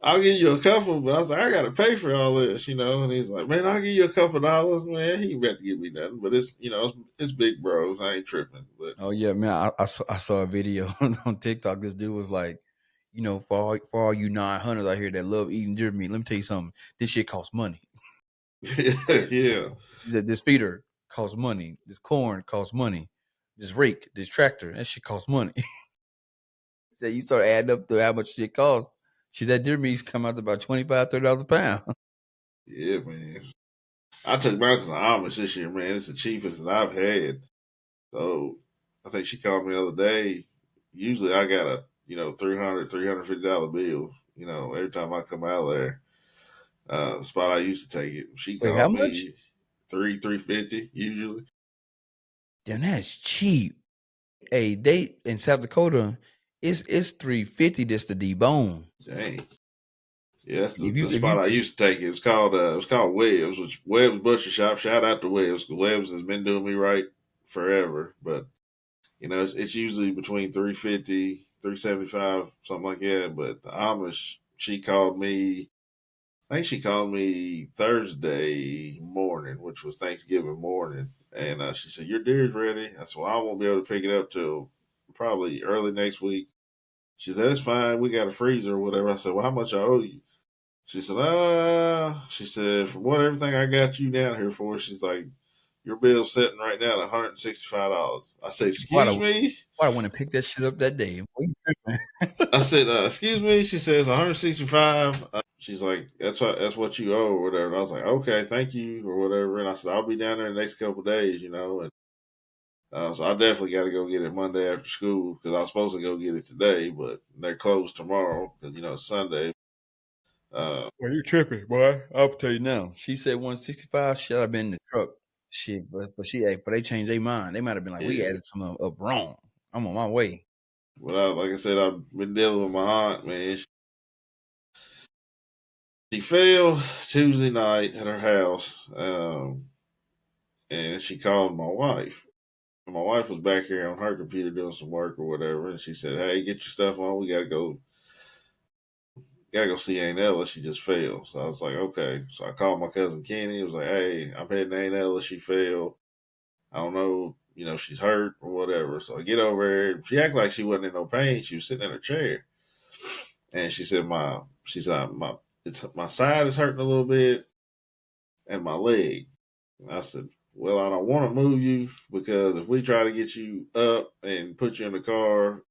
I'll give you a couple, but I was like, I gotta pay for all this. And he's like, man, I'll give you a couple dollars, man. He ain't about to give me nothing, but it's big bros. I ain't tripping, but Oh yeah, man. I saw a video on TikTok. This dude was like, for all you non-hunters out here that love eating deer meat, let me tell you something. This shit costs money. yeah, He said this feeder costs money. This corn costs money. This rake, this tractor, that shit costs money. He said you start adding up to how much shit costs. Shit, that deer meat's come out to about $25, $30 a pound. yeah, man. I took mine to the Amish this year, man. It's the cheapest that I've had. So I think she called me the other day. Usually I got a $350 bill. Every time I come out there, the spot I used to take it. She Wait, how called much? me 350 usually. Damn, that's cheap. Hey, they in South Dakota, it's 350 just to debone. Dang. Yeah, that's If the you if spot you I used to take. It was called Webb's, which Webb's Butcher Shop. Shout out to Webb's. Webb's has been doing me right forever. But it's usually between 350, 375, something like that. But the Amish, she called me. I think she called me Thursday morning, which was Thanksgiving morning, and she said your deer's ready. I said, well, I won't be able to pick it up till probably early next week. She said, it's fine. We got a freezer or whatever. I said, well, how much I owe you? She said, from what everything I got you down here for, she's like, your bill's sitting right now at $165. I said, why excuse me? I want to pick that shit up that day. Boy, you tripping. I said, excuse me? She says 165. She's like, that's what you owe or whatever. And I was like, okay, thank you or whatever. And I said, I'll be down there the next couple of days. And so I definitely got to go get it Monday after school because I was supposed to go get it today, but they're closed tomorrow because it's Sunday. Well, you tripping, boy. I'll tell you now. She said 165. Should have been in the truck. Shit, but they changed their mind. They might have been like, we Yeah. added some up wrong. I'm on my way. But like I said, I've been dealing with my aunt, man. She fell Tuesday night at her house, and she called my wife. And my wife was back here on her computer doing some work or whatever, and she said, "Hey, get your stuff on. We gotta go see Aunt Ella. She just fell. So I was like, okay. So I called my cousin Kenny. It was like, hey, I'm heading to Aunt Ella. She fell. I don't know, she's hurt or whatever. So I get over there. She acted like she wasn't in no pain. She was sitting in her chair, and she said, my side is hurting a little bit, and my leg. And I said, well, I don't want to move you because if we try to get you up and put you in the car,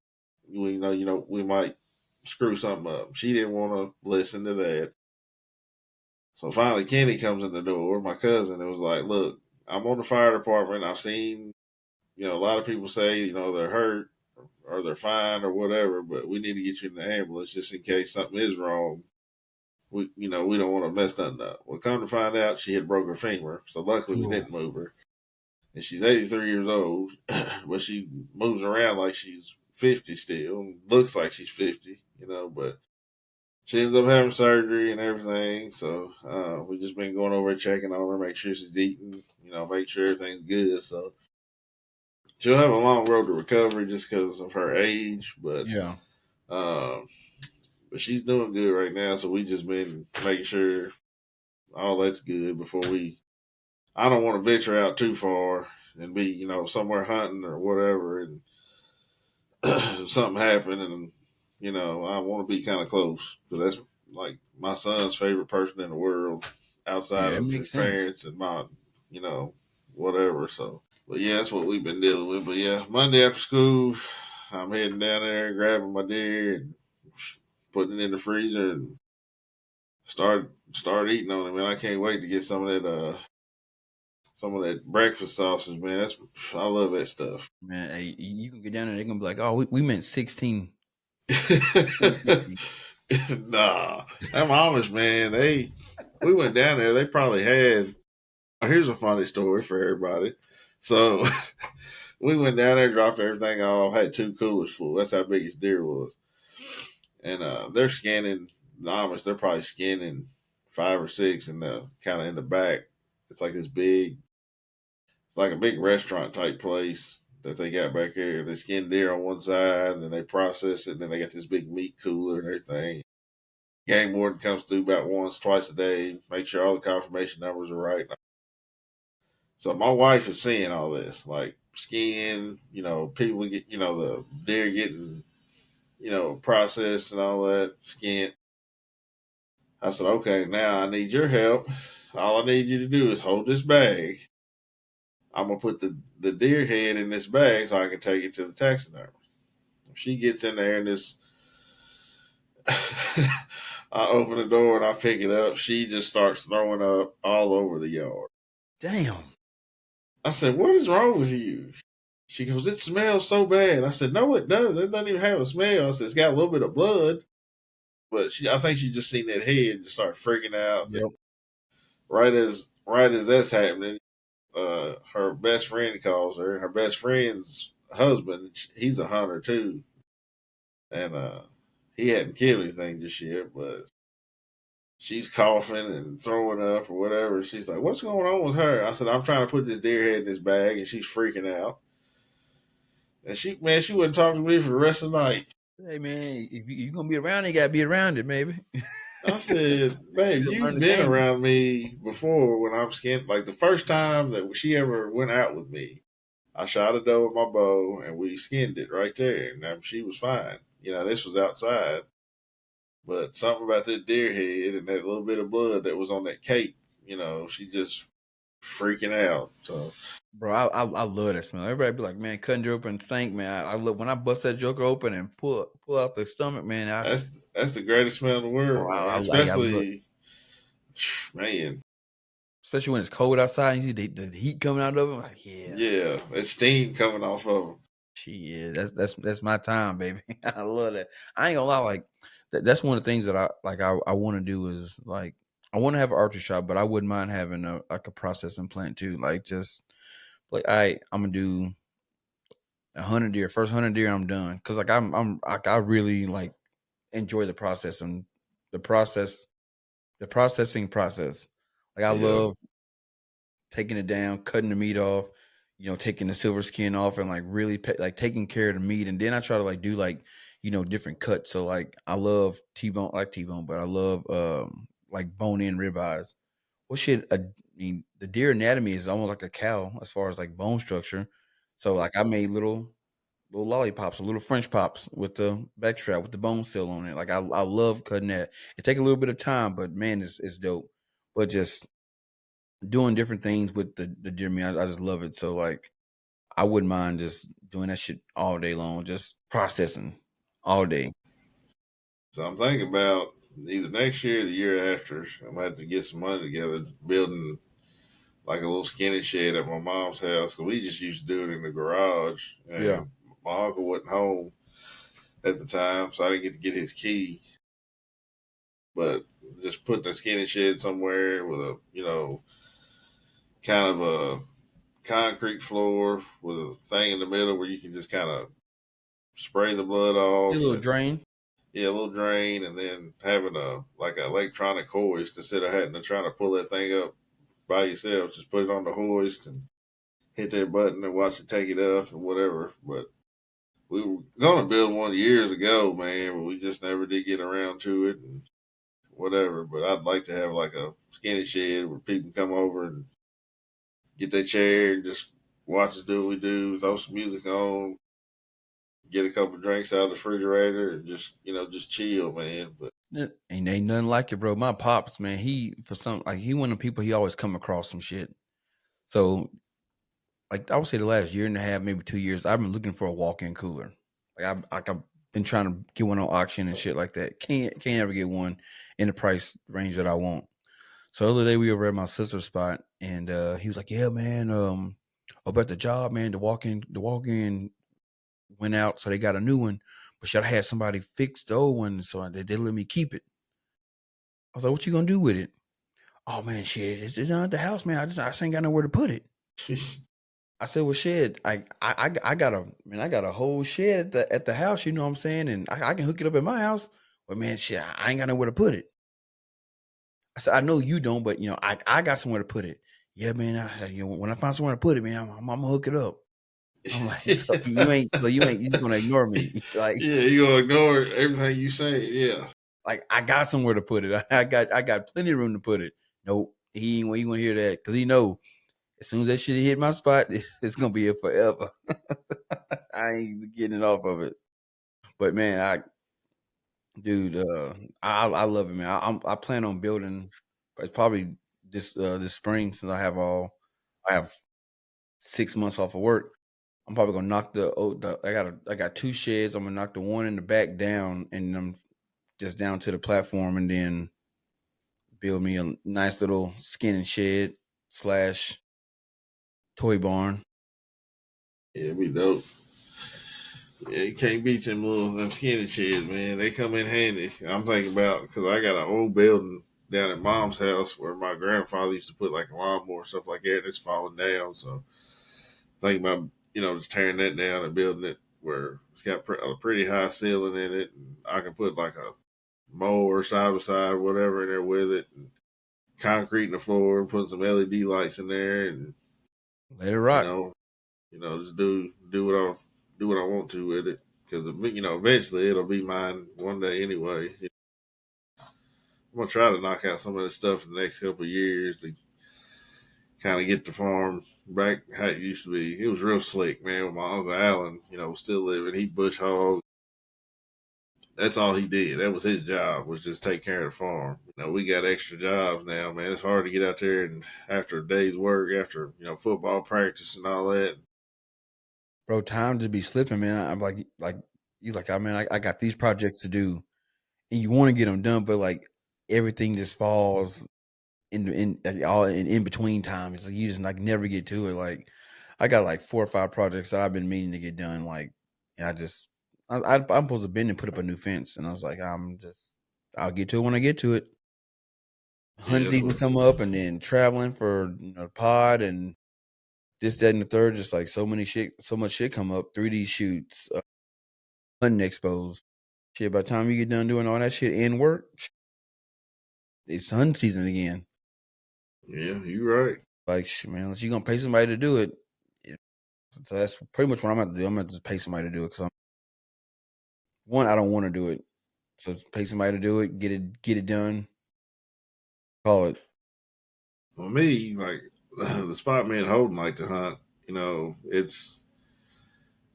we might screw something up. She didn't want to listen to that. So finally, Kenny comes in the door, my cousin, and was like, look, I'm on the fire department. I've seen, a lot of people say, they're hurt or they're fine or whatever, but we need to get you in the ambulance just in case something is wrong. We don't want to mess nothing up. Well, come to find out, she had broke her femur, so luckily we Cool. didn't move her. And she's 83 years old, but she moves around like she's 50 still, looks like she's 50, but she ends up having surgery and everything. So we just been going over and checking on her, make sure she's eating, make sure everything's good. So she'll have a long road to recovery just because of her age, Yeah. um, but she's doing good right now. So we just been making sure all that's good before we. I don't want to venture out too far and be, somewhere hunting or whatever, and something happened, and I want to be kind of close because that's like my son's favorite person in the world outside Yeah, it of his makes sense. parents and my, you know, whatever. So, but yeah, that's what we've been dealing with. But yeah, Monday after school, I'm heading down there, grabbing my deer and putting it in the freezer and start eating on it. Man, I can't wait to get some of that breakfast sausage. Man, I love that stuff. Man, hey, you can get down there, they're gonna be like, oh, we meant 1650. Nah, them Amish, man, we went down there. They probably had. Here's a funny story for everybody. So we went down there, dropped everything off, had two coolers full. That's how big his deer was, and they're scanning the Amish. They're probably scanning five or six, and kind of in the back. It's like this big. It's like a big restaurant type place that they got back there. They skin deer on one side, and then they process it, and then they got this big meat cooler and everything. Game warden comes through about once, twice a day, make sure all the confirmation numbers are right. So my wife is seeing all this, like skin, people get, the deer getting, processed and all that skin. I said, okay, now I need your help. All I need you to do is hold this bag. I'm gonna put the deer head in this bag so I can take it to the taxidermy. She gets in there and this I open the door and I pick it up. She just starts throwing up all over the yard. Damn. I said, what is wrong with you? She goes, it smells so bad. I said, no, it doesn't. It doesn't even have a smell. I said, it's got a little bit of blood. But I think she just seen that head and just started freaking out. Yep. Right as that's happening, her best friend calls her. Her best friend's husband, he's a hunter too. And he hadn't killed anything just yet, but she's coughing and throwing up or whatever. She's like, what's going on with her? I said, I'm trying to put this deer head in this bag, and she's freaking out. And she wouldn't talk to me for the rest of the night. Hey man, if you're gonna be around it, you gotta be around it, maybe. I said, babe, You learn you've the been game. around me before when I'm skinned. Like the first time that she ever went out with me, I shot a doe with my bow and we skinned it right there. And she was fine. This was outside. But something about that deer head and that little bit of blood that was on that cape, she just freaking out. So Bro, I love that smell. Everybody be like, man, cutting joke open stank, man. I love when I bust that joker open and pull out the stomach, man. that's the greatest smell in the Bro, world, man. I love, Especially, man, especially when it's cold outside and you see the heat coming out of it. Like, yeah, yeah, that steam coming off of them. shit, that's my time, baby. I love that. I ain't gonna lie, like that's one of the things that I want to do is like I want to have an archery shop, but I wouldn't mind having a processing plant too. Like just like I'm gonna do 100 deer. First 100 deer, I'm done. Cause like I'm like I really like enjoy the process and the process, the processing process. Like I Yeah, love taking it down, cutting the meat off, taking the silver skin off, and like really like taking care of the meat. And then I try to like do like different cuts. So like I love T-bone, like T-bone, but I love like bone-in ribeyes. Well, shit, I mean, the deer anatomy is almost like a cow as far as like bone structure. So like I made little lollipops or little French pops with the backstrap with the bone still on it. Like I love cutting that. It take a little bit of time, but man, it's dope. But just doing different things with the deer meat, I just love it. So like I wouldn't mind just doing that shit all day long, just processing all day. So I'm thinking about either next year or the year after. I'm gonna have to get some money together, building like a little skinny shed at my mom's house because we just used to do it in the garage, Yeah. and my uncle wasn't home at the time, so I didn't get to get his key. But just putting a skinny shed somewhere with a kind of a concrete floor with a thing in the middle where you can just kind of spray the blood Get a off little and drain. yeah, a little drain, and then having a like an electronic hoist instead of having to try to pull that thing up by yourself. Just put it on the hoist and hit that button and watch it take it up or whatever. But we were gonna build one years ago, man, but we just never did get around to it and whatever. But I'd like to have like a skinny shed where people can come over and get their chair and just watch us do what we do, throw some music on, get a couple drinks out of the refrigerator, and just chill, man. But Yeah, ain't nothing like it, bro. My pops, man, he for some like he one of the people he always come across some shit. So like I would say the last year and a half, maybe 2 years, I've been looking for a walk-in cooler. I've been trying to get one on auction and shit like that. Can't ever get one in the price range that I want. So the other day we were at my sister's spot and he was like, "Yeah, man, about the job, man, the walk in went out, so they got a new one, but should I had somebody fix the old one, so they let me keep it." I was like, "What you gonna do with it?" "Oh man, shit, it's not at the house, man. I just ain't got nowhere to put it." I said, "Well, shit, I got a whole shed at the house, you know what I'm saying, and I can hook it up at my house. But man, shit, I ain't got nowhere to put it." I said, "I know you don't, but I got somewhere to put it." "Yeah, man, when I find somewhere to put it, man, I'm gonna hook it up." I'm like, you just gonna ignore me? Like, yeah, you gonna ignore everything you say. Yeah. I got somewhere to put it. I got plenty of room to put it. Nope, he ain't want to hear that because he know as soon as that shit hit my spot, it's gonna be here forever. I ain't getting it off of it. But man, dude, I love it, man. I plan on building. It's probably this spring since I have 6 months off of work. I'm probably gonna knock I got two sheds. I'm gonna knock the one in the back down, and I'm just down to the platform, and then build me a nice little skinning shed slash toy barn. Yeah, it'd be dope. Yeah, you can't beat them skinny sheds, man. They come in handy. I'm thinking about because I got an old building down at mom's house where my grandfather used to put like a lawnmower and stuff like that. And it's falling down, so thinking about just tearing that down and building it where it's got a pretty high ceiling in it, and I can put like a mower side by side, whatever in there with it, and concrete in the floor, and put some LED lights in there, and Let it you rock. know, just do what I want to with it because eventually it'll be mine one day anyway. I'm gonna try to knock out some of this stuff in the next couple of years to kind of get the farm back how it used to be. It was real slick, man. With my uncle Alan, was still living. He bush hog. That's all he did. That was his job, was just take care of the farm. We got extra jobs now, man. It's hard to get out there and after a day's work, after football practice and all that. Bro, time to be slipping, man. I'm like you like, I mean, I got these projects to do, and you want to get them done, but like everything just falls in between times. Like, you just like never get to it. Like I got like 4 or 5 projects that I've been meaning to get done. Like, and I'm supposed to bend and put up a new fence, and I was like, I'll get to it when I get to it. Hunting Yeah, season come up, and then traveling for pod and this, that, and the third. Just like so much shit come up. 3D shoots, hunting expos. Shit, by the time you get done doing all that shit in work, it's hunting season again. yeah, you're right. Like, man, unless you gonna pay somebody to do it. So that's pretty much what I'm about to do. I'm gonna just pay somebody to do it because One, I don't want to do it, so pay somebody to do it, get it done, call it. For me, like the spot me and Holden like to hunt, it's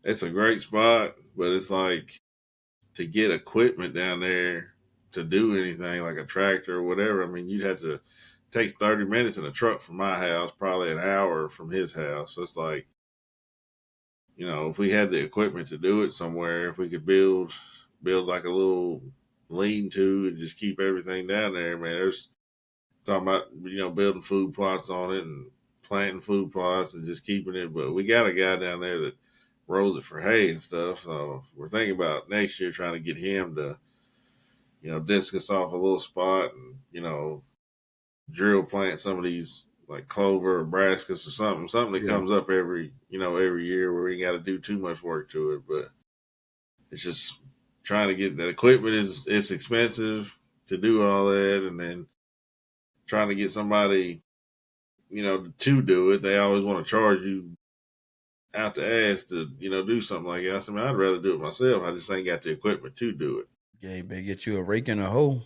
a great spot, but it's like to get equipment down there to do anything like a tractor or whatever. I mean, you'd have to take 30 minutes in a truck from my house, probably an hour from his house. So it's like, if we had the equipment to do it somewhere, if we could build like a little lean to and just keep everything down there, man, there's talking about, building food plots on it and planting food plots and just keeping it. But we got a guy down there that rolls it for hay and stuff. So we're thinking about next year trying to get him to, disc us off a little spot and, drill plant some of these like clover or brassicas or something that Yeah. comes up every year where we got to do too much work to it. But it's just trying to get that equipment it's expensive to do all that, and then trying to get somebody, to do it. They always want to charge you out the ass to, do something like that. I said, man, I'd rather do it myself. I just ain't got the equipment to do it. Yeah, you better get you a rake and a hoe.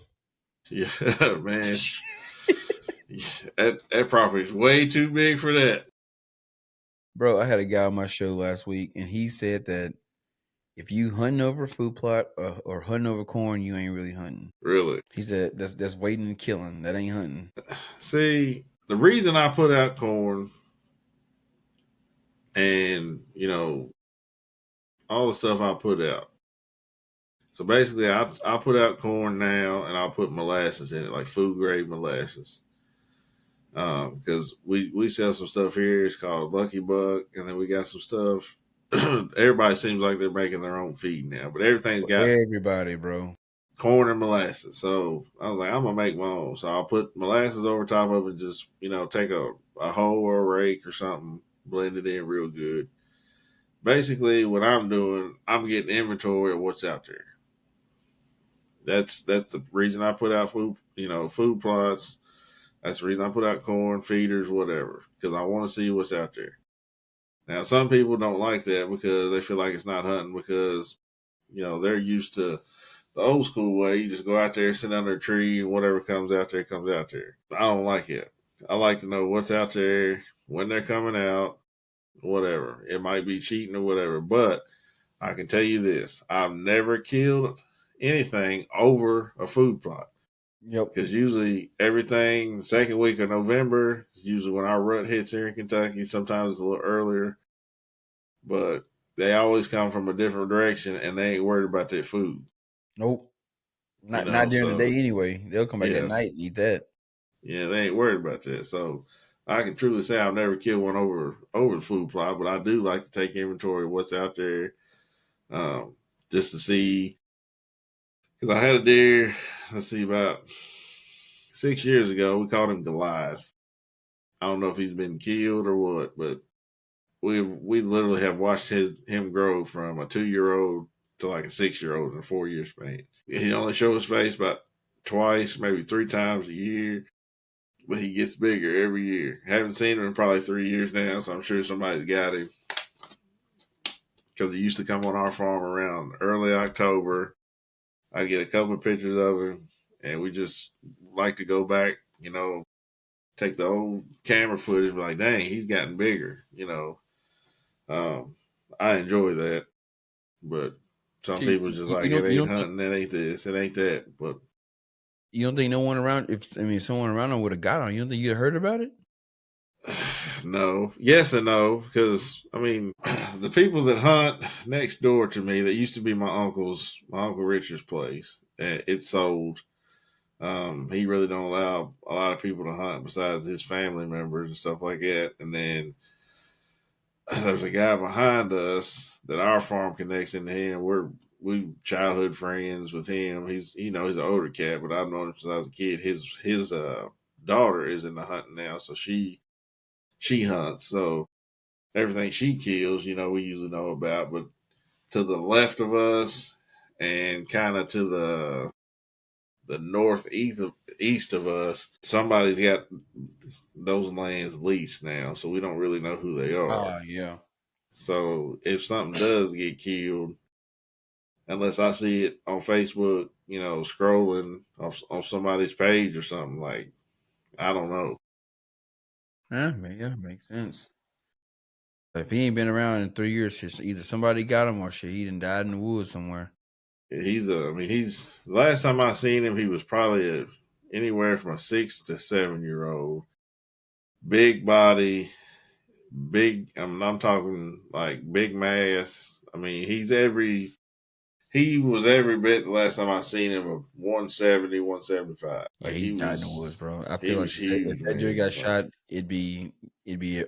Yeah, man. That property is way too big for that. Bro, I had a guy on my show last week, and he said that if you hunting over a food plot or hunting over corn, you ain't really hunting. Really. He said that's waiting and killing. That ain't hunting. See, the reason I put out corn and, all the stuff I put out. So basically, I put out corn now, and I'll put molasses in it, like food grade molasses. Because we sell some stuff here. It's called Lucky Buck, and then we got some stuff. Everybody seems like they're making their own feed now, but everything's got Everybody, bro. corn and molasses. So I was like, I'm gonna make my own. So I'll put molasses over top of it. Just take a hoe or a rake or something, blend it in real good. Basically, what I'm doing, I'm getting inventory of what's out there. That's the reason I put out food plots. That's the reason I put out corn feeders, whatever, because I want to see what's out there. Now, some people don't like that because they feel like it's not hunting because they're used to the old school way. You just go out there, sit under a tree, and whatever comes out there comes out there. I don't like it. I like to know what's out there, when they're coming out, whatever. It might be cheating or whatever, but I can tell you this: I've never killed anything over a food plot. Yep. Because usually everything second week of November is usually when our rut hits here in Kentucky. Sometimes it's a little earlier, but they always come from a different direction, and they ain't worried about their food. Nope. Not during the day anyway. They'll come back at night and eat that. Yeah, they ain't worried about that. So I can truly say I've never killed one over the food plot, but I do like to take inventory of what's out there, just to see. Because I had a deer, let's see, about 6 years ago. We called him Goliath. I don't know if he's been killed or what, but we literally have watched him grow from a 2-year-old to like a 6-year-old in a 4-year span. He only shows his face about twice, maybe 3 times a year, but he gets bigger every year. Haven't seen him in probably 3 years now, so I'm sure somebody's got him because he used to come on our farm around early October. I'd get a couple of pictures of him, and we just like to go back, take the old camera footage and be like, dang, he's gotten bigger. I enjoy that, but some See, people just you like, don't it you ain't don't think hunting, it ain't this, it ain't that. But you don't think no one around if someone around them would have got on, you don't think you'd have heard about it? no, yes and no, because I mean, the people that hunt next door to me, that used to be my Uncle Richard's place, it sold. He really don't allow a lot of people to hunt besides his family members and stuff like that. And then there's a guy behind us that our farm connects into him. We childhood friends with him. He's he's an older cat, but I've known him since I was a kid. His daughter is in the hunting now, so she hunts. So everything she kills, we usually know about. But to the left of us and kind of to the northeast east of us, somebody's got those lands leased now, so we don't really know who they are. Yeah. So if something does get killed, unless I see it on Facebook, scrolling on somebody's page or something. Like, I don't know. Yeah, makes sense. If he ain't been around in 3 years, shit, either somebody got him or shit, he done died in the woods somewhere. He's last time I seen him, he was probably anywhere from a 6 to 7 year old, big body, big. I'm talking like big mass. I mean, he was every bit the last time I seen him of 170, 175. Yeah, Like he died in the woods, bro. I he feel like was if huge, that dude man. got shot, it'd be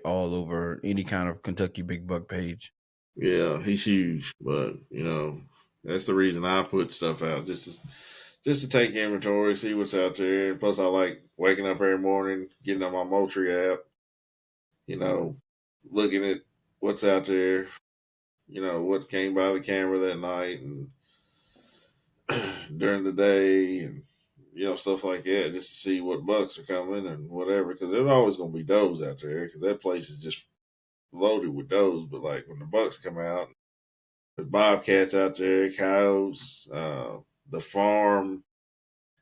all over any kind of Kentucky big buck page. Yeah, he's huge, but that's the reason I put stuff out just to take inventory, see what's out there. Plus, I like waking up every morning, getting on my Moultrie app, you know, looking at what's out there, what came by the camera that night and during the day, and stuff like that, just to see what bucks are coming and whatever. Because there's always going to be does out there, because that place is just loaded with does. But like when the bucks come out, there's bobcats out there, coyotes, the farm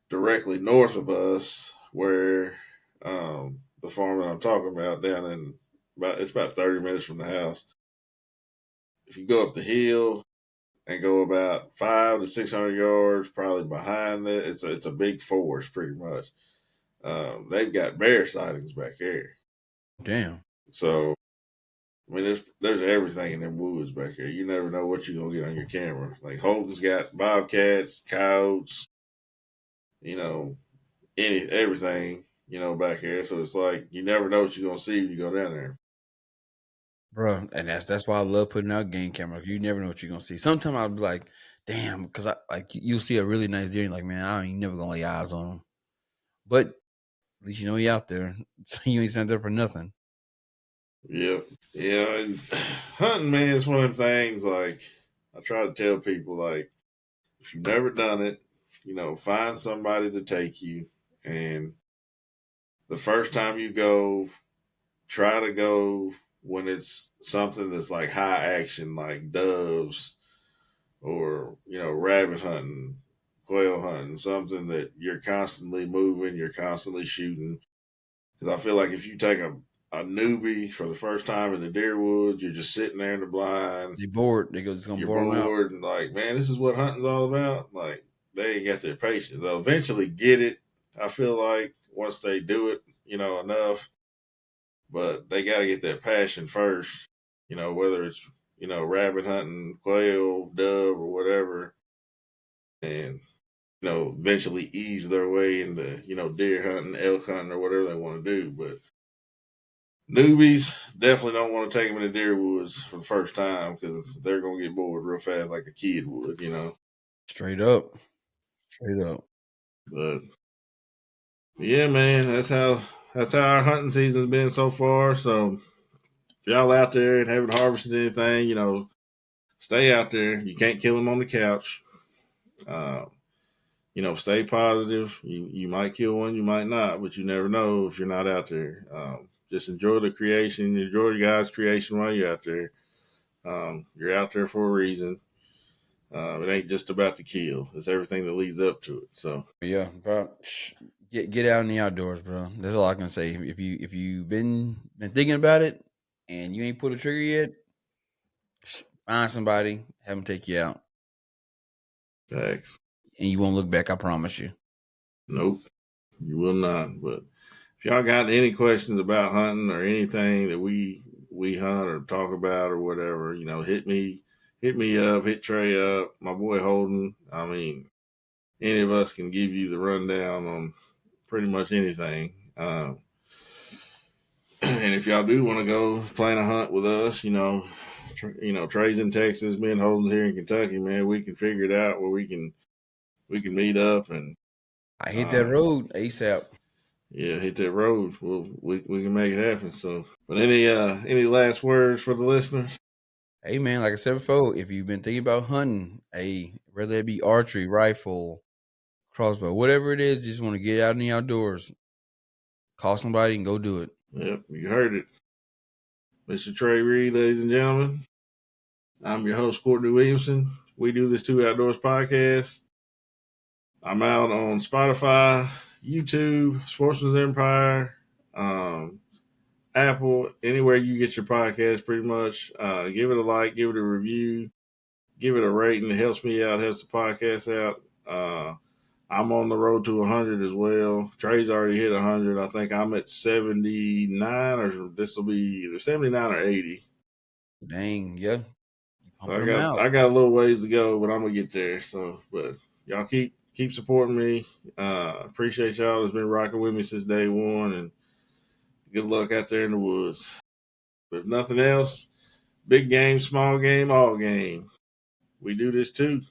directly north of us, where the farm that I'm talking about down in about 30 minutes from the house. If you go up the hill and go about 500 to 600 yards, probably behind it, it's a big forest, pretty much. They've got bear sightings back there. Damn. So I mean, there's everything in them woods back there. You never know what you're gonna get on your camera. Like Holden's got bobcats, coyotes, you know, everything, back here. So it's like you never know what you're gonna see when you go down there. Bro, and that's why I love putting out game cameras. You never know what you're gonna see. Sometimes I'll be like, damn, because I like you'll see a really nice deer, and like, man, I ain't never gonna lay eyes on him. But at least you know he out there, so you ain't sent there for nothing. Yep. Yeah, and hunting, man, is one of them things. Like I try to tell people, like if you've never done it, find somebody to take you, and the first time you go, try to go when it's something that's like high action, like doves or rabbit hunting, quail hunting, something that you're constantly moving, you're constantly shooting. Because I feel like if you take a newbie for the first time in the deer woods, you're just sitting there in the blind, They bored. They go, it's gonna you're bore them out. bored, and like, man, this is what hunting's all about. Like, they ain't got their patience. They'll eventually get it. I feel like once they do it, enough, but they got to get that passion first. Whether it's rabbit hunting, quail, dove, or whatever, and eventually ease their way into deer hunting, elk hunting, or whatever they want to do. But newbies definitely don't want to take them in the deer woods for the first time, because they're gonna get bored real fast, like a kid would. Straight up, straight up. But yeah, man, that's how our hunting season's been so far. So if y'all out there and haven't harvested anything, stay out there. You can't kill them on the couch. Uh, stay positive. You might kill one, you might not, but you never know if you're not out there. Just enjoy the creation, enjoy your guys' creation while you're out there. You're out there for a reason. It ain't just about the kill; it's everything that leads up to it. So, Yeah, bro. Get out in the outdoors, bro. That's all I can say. If you been thinking about it and you ain't pulled a trigger yet, find somebody, have them take you out, thanks. and you won't look back. I promise you. Nope, you will not. But if y'all got any questions about hunting or anything that we hunt or talk about or whatever, hit me up, hit Trey up, my boy Holden. I mean, any of us can give you the rundown on pretty much anything. And if y'all do want to go plan a hunt with us, Trey's in Texas, me and Holden's here in Kentucky, man. We can figure it out where we can meet up and I hit that uh, road ASAP. yeah, hit that road. We can make it happen. So, but any last words for the listeners? Hey man, like I said before, if you've been thinking about hunting, hey, whether it be archery, rifle, crossbow, whatever it is, just want to get out in the outdoors, call somebody and go do it. Yep, you heard it, Mr. Trey Reed, ladies and gentlemen. I'm your host, Courtney Williamson. We Do This Too Outdoors podcast. I'm out on Spotify, YouTube, Sportsman's Empire, Apple, anywhere you get your podcast, pretty much. Give it a like, give it a review, give it a rating. It helps me out, helps the podcast out. I'm on the road to 100 as well. Trey's already hit 100. I think I'm at 79, or this will be either 79 or 80. Dang, yeah. You So pumping them out. I got a little ways to go, but I'm gonna get there. So, but y'all keep supporting me. Appreciate y'all that's been rocking with me since day one, and good luck out there in the woods. But if nothing else, big game, small game, all game. We do this too.